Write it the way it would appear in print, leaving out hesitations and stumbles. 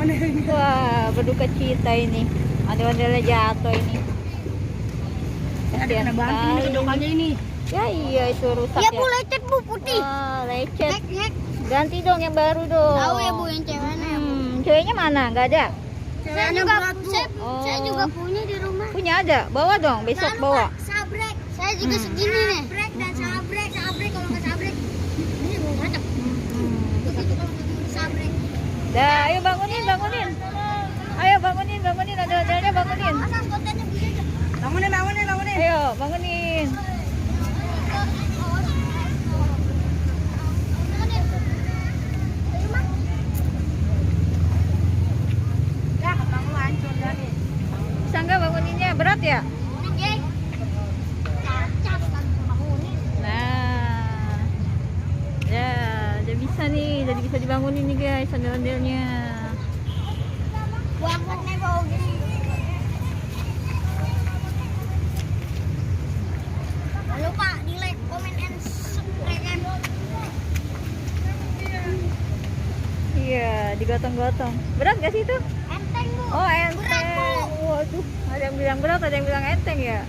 Wah, berduka cita ini. Ondel-ondelnya jatuh ini. Kasihan sekali. ini. Ya iya itu rusak Ya ya. Bu, lecet Bu, putih. Wah, lecet. Nek. Ganti dong yang baru dong. Tahu ya Bu yang ceweknya ya Bu. Ceweknya mana? Nggak ada. Saya juga punya di rumah. Punya ada. Bawa dong, besok bawa. Sabrek. Saya juga segini nih. Sabrek dan sabrek kalau nggak sabrek. Ini mau macam. Sabrek. Dah, ayo bangunin. Ayo bangunin. Ada bangunin. Masa kontennya begini? Bangunin. Ayo bangunin. Ya, kamu hancur dari. Bisa nggak banguninnya? Berat ya? Nah, ya, udah bisa nih, jadi bisa dibangunin nih guys, ondel-ondelnya. Buangkatnya bau gini. Jangan lupa di like, comment, and subscribe. Iya, digotong-gotong. Berat gak sih itu? Enteng Bu. Oh, Berat, enteng. Bu. Waduh, ada yang bilang berat, ada yang bilang enteng ya.